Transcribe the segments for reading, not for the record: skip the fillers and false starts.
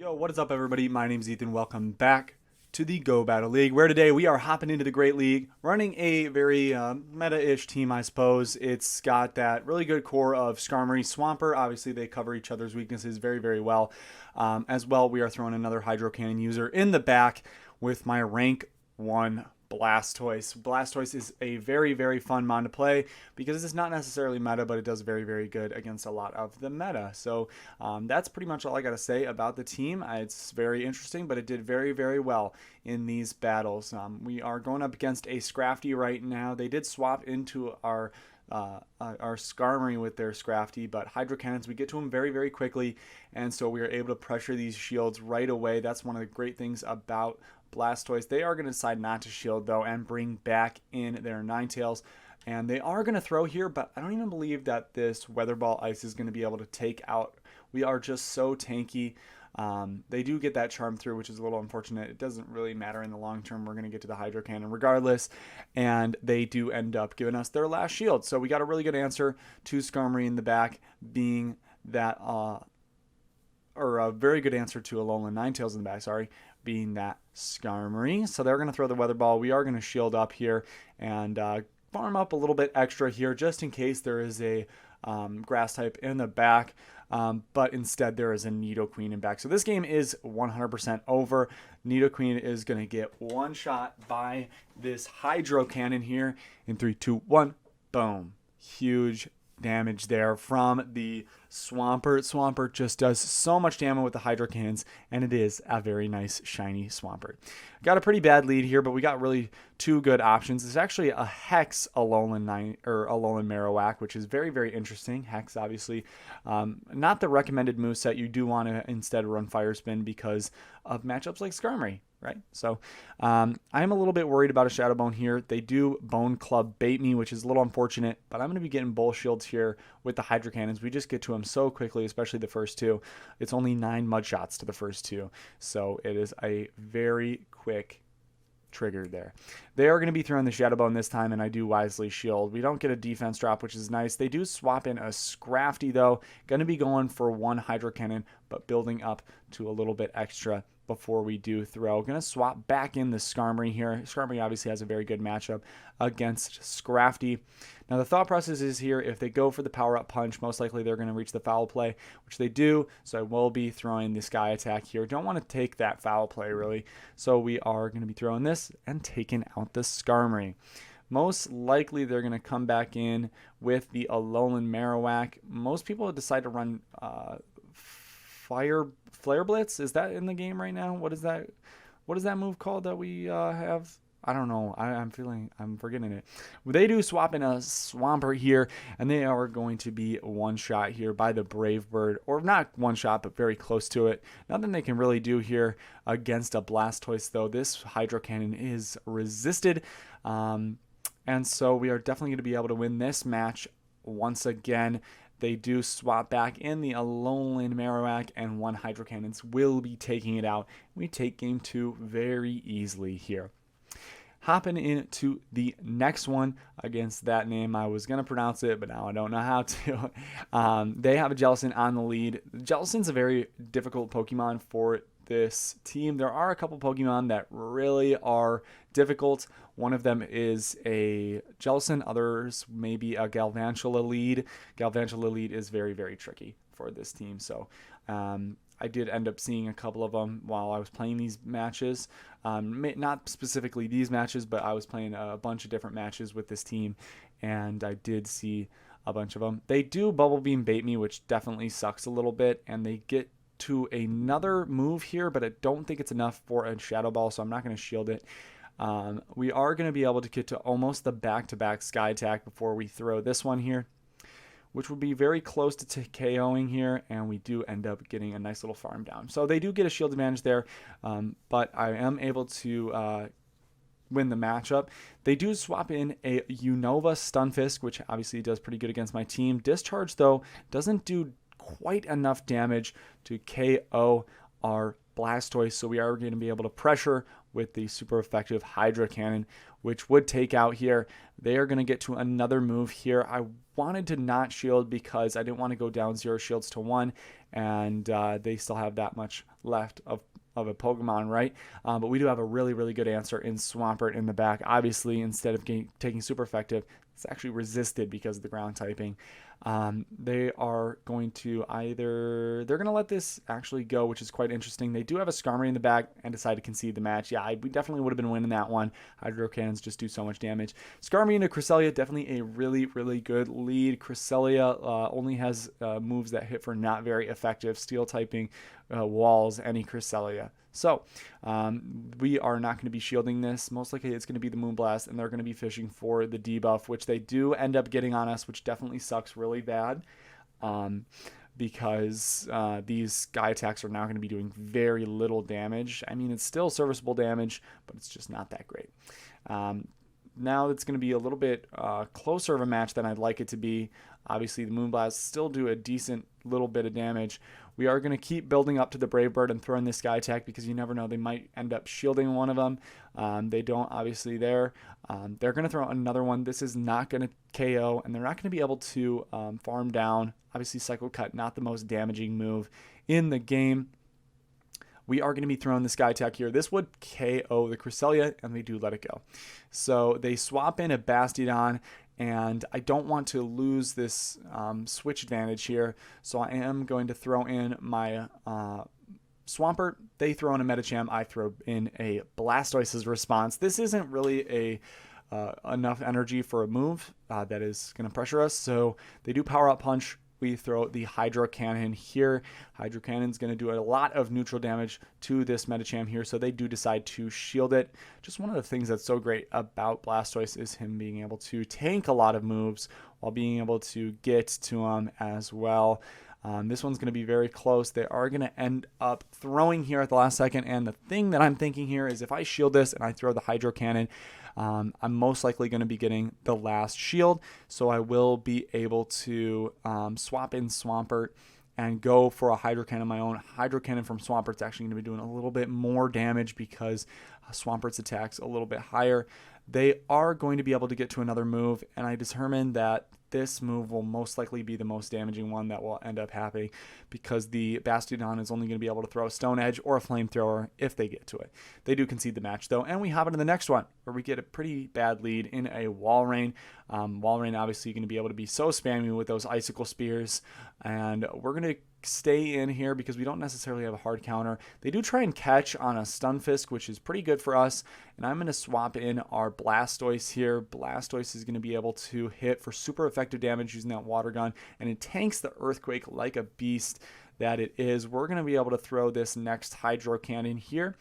Yo, what is up, everybody? My name's Ethan. Welcome back to the Go Battle League, where today we are hopping into the Great League, running a very meta-ish team, I suppose. It's got that really good core of Skarmory, Swampert. Obviously, they cover each other's weaknesses very, very well. As well, we are throwing another Hydro Cannon user in the back with my rank 1 Blastoise. Blastoise is a very, very fun mon to play because it's not necessarily meta, but it does very, very good against a lot of the meta. So that's pretty much all I got to say about the team. It's very interesting, but it did very, very well in these battles. We are going up against a Scrafty right now. They did swap into our Skarmory with their Scrafty, but Hydro Cannons, we get to them very, very quickly, and so we are able to pressure these shields right away. That's one of the great things about Blastoise. They are going to decide not to shield, though, and bring back in their Ninetales. And they are going to throw here, but I don't even believe that this Weather Ball Ice is going to be able to take out. We are just so tanky. They do get that charm through, which is a little unfortunate. It doesn't really matter in the long term. We're going to get to the Hydro Cannon regardless. And they do end up giving us their last shield. So we got a really good answer to Skarmory in the back, being that, or a very good answer to Alolan Ninetales in the back, sorry, being that Skarmory. So they're going to throw the Weather Ball. We are going to shield up here and farm up a little bit extra here just in case there is a grass type in the back. But instead there is a Nidoqueen in back. So this game is 100% over. Nidoqueen is going to get one shot by this Hydro Cannon here in 3, 2, 1. Boom. Huge damage there from the Swampert. Swampert just does so much damage with the Hydro Cannons, and it is a very nice shiny Swampert. Got a pretty bad lead here, but we got really two good options. It's actually a Hex Alolan Marowak, which is very, very interesting. Hex, obviously, not the recommended moveset. You do want to instead run Fire Spin because of matchups like Skarmory, right? So I'm a little bit worried about a Shadow Bone here. They do Bone Club bait me, which is a little unfortunate, but I'm going to be getting Bull Shields here with the Hydro Cannons. We just get to them so quickly, especially the first two. It's only 9 mud shots to the first two, so it is a very quick trigger there. They are going to be throwing the Shadow Bone this time, and I do wisely shield. We don't get a defense drop, which is nice. They do swap in a Scrafty, though. Going to be going for one Hydro Cannon, but building up to a little bit extra before we do throw. Going to swap back in the Skarmory here. Skarmory obviously has a very good matchup against Scrafty. Now the thought process is here, if they go for the power-up punch, most likely they're going to reach the foul play, which they do, so I will be throwing the Sky Attack here. Don't want to take that foul play, really, so we are going to be throwing this and taking out the Skarmory. Most likely they're going to come back in with the Alolan Marowak. Most people decide to run Flare Blitz. Is that in the game right now? What is that move called that we have? I don't know. I'm forgetting it. They do swap in a Swampert here, and they are going to be one shot here by the Brave Bird, or not one shot, but very close to it. Nothing they can really do here against a Blastoise, though. This Hydro Cannon is resisted, and so we are definitely going to be able to win this match once again. They do swap back in the Alolan Marowak, and one Hydro Cannons will be taking it out. We take game 2 very easily here. Hopping into the next one against that name. I was going to pronounce it, but now I don't know how to. They have a Jellicent on the lead. Jellicent's a very difficult Pokemon for this team. There are a couple Pokemon that really are difficult. One of them is a Jellicent, others maybe a Galvantula lead. Galvantula lead is very, very tricky for this team, so I did end up seeing a couple of them while I was playing these matches. Not specifically these matches, but I was playing a bunch of different matches with this team, and I did see a bunch of them. They do Bubble Beam bait me, which definitely sucks a little bit, and they get to another move here, but I don't think it's enough for a Shadow Ball, so I'm not going to shield it. We are going to be able to get to almost the back-to-back Sky Attack before we throw this one here, which would be very close to KOing here, and we do end up getting a nice little farm down. So they do get a shield advantage there, but I am able to win the matchup. They do swap in a Unova Stunfisk, which obviously does pretty good against my team. Discharge, though, doesn't do quite enough damage to KO our Blastoise, so we are going to be able to pressure with the super effective Hydro Cannon, which would take out here. They are going to get to another move here. I wanted to not shield because I didn't want to go down 0 shields to 1, and they still have that much left of a Pokemon, right? But we do have a really, really good answer in Swampert in the back. Obviously, instead of taking super effective, it's actually resisted because of the ground typing. They are going to they're going to let this actually go, which is quite interesting. They do have a Skarmory in the back and decide to concede the match. Yeah, we definitely would have been winning that one. Hydro Cannons just do so much damage. Skarmory into Cresselia, definitely a really, really good lead. Cresselia only has moves that hit for not very effective steel typing walls, any Cresselia. So we are not going to be shielding this. Most likely it's going to be the Moonblast, and they're going to be fishing for the debuff, which they do end up getting on us, which definitely sucks really bad because these Sky attacks are now going to be doing very little damage. I mean, it's still serviceable damage, but it's just not that great. Now it's going to be a little bit closer of a match than I'd like it to be. Obviously, the Moonblast still do a decent little bit of damage. We are going to keep building up to the Brave Bird and throwing this Sky attack because you never know. They might end up shielding one of them. They don't, obviously, there. They're going to throw another one. This is not going to KO, and they're not going to be able to farm down. Obviously, Cycle Cut, not the most damaging move in the game. We are going to be throwing the Sky attack here. This would KO the Cresselia, and they do let it go. So they swap in a Bastiodon, and I don't want to lose this switch advantage here, so I am going to throw in my Swampert. They throw in a Medicham. I throw in a Blastoise's response. This isn't really enough energy for a move that is going to pressure us, so they do Power Up Punch. We throw the Hydro Cannon here. Hydro Cannon's going to do a lot of neutral damage to this Medicham here, so they do decide to shield it. Just one of the things that's so great about Blastoise is him being able to tank a lot of moves while being able to get to them as well. This one's going to be very close. They are going to end up throwing here at the last second, and the thing that I'm thinking here is if I shield this and I throw the Hydro Cannon, I'm most likely going to be getting the last shield, so I will be able to swap in Swampert and go for a Hydro Cannon of my own. Hydro Cannon from Swampert's actually going to be doing a little bit more damage because Swampert's attack's a little bit higher. They are going to be able to get to another move, and I determined that this move will most likely be the most damaging one that will end up happening because the Bastiodon is only going to be able to throw a Stone Edge or a Flamethrower if they get to it. They do concede the match, though, and we hop into the next one where we get a pretty bad lead in a Walrein. Walrein obviously going to be able to be so spammy with those Icicle Spears, and we're going to stay in here because we don't necessarily have a hard counter. They do try and catch on a Stunfisk, which is pretty good for us, and I'm going to swap in our Blastoise here. Blastoise is going to be able to hit for super effective damage using that Water Gun, and it tanks the Earthquake like a beast that it is. We're going to be able to throw this next Hydro Cannon here,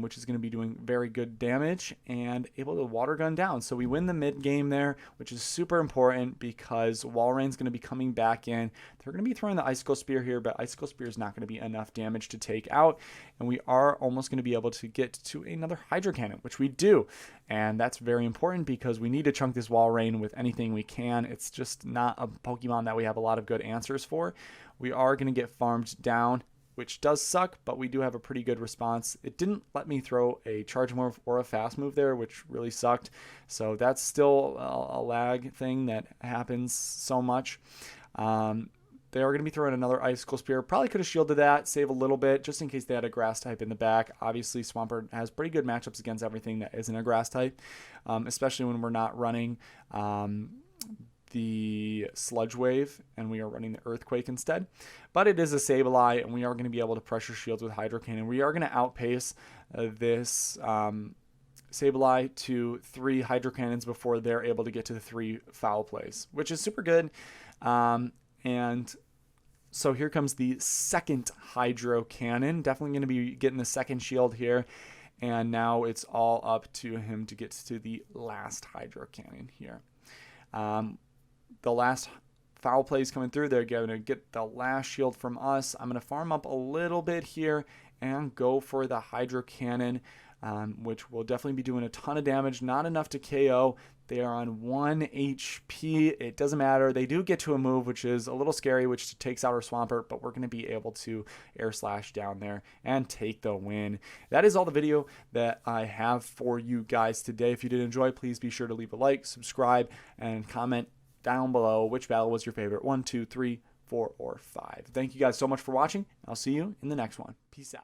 which is going to be doing very good damage and able to Water Gun down. So we win the mid game there, which is super important because Walrein's going to be coming back in. They're going to be throwing the Icicle Spear here, but Icicle Spear is not going to be enough damage to take out, and we are almost going to be able to get to another Hydro Cannon, which we do, and that's very important because we need to chunk this Walrein with anything we can. It's just not a Pokemon that we have a lot of good answers for. We are going to get farmed down, which does suck, but we do have a pretty good response. It didn't let me throw a charge move or a fast move there, which really sucked. So that's still a lag thing that happens so much. They are going to be throwing another Icicle Spear. Probably could have shielded that, save a little bit, just in case they had a Grass type in the back. Obviously, Swampert has pretty good matchups against everything that isn't a Grass type, especially when we're not running the Sludge Wave and we are running the Earthquake instead. But it is a Sableye, and we are going to be able to pressure shields with Hydro Cannon. We are going to outpace this Sableye to 3 Hydro Cannons before they're able to get to the 3 foul plays, which is super good. And so here comes the second Hydro Cannon. Definitely going to be getting the second shield here. And now it's all up to him to get to the last Hydro Cannon here. The last foul plays coming through. They're going to get the last shield from us. I'm going to farm up a little bit here and go for the Hydro Cannon, which will definitely be doing a ton of damage. Not enough to KO. They are on 1 HP. It doesn't matter. They do get to a move, which is a little scary, which takes out our Swampert, but we're going to be able to Air Slash down there and take the win. That is all the video that I have for you guys today. If you did enjoy, please be sure to leave a like, subscribe, and comment down below which battle was your favorite. 1, 2, 3, 4, or 5. Thank you guys so much for watching. I'll see you in the next one. Peace out.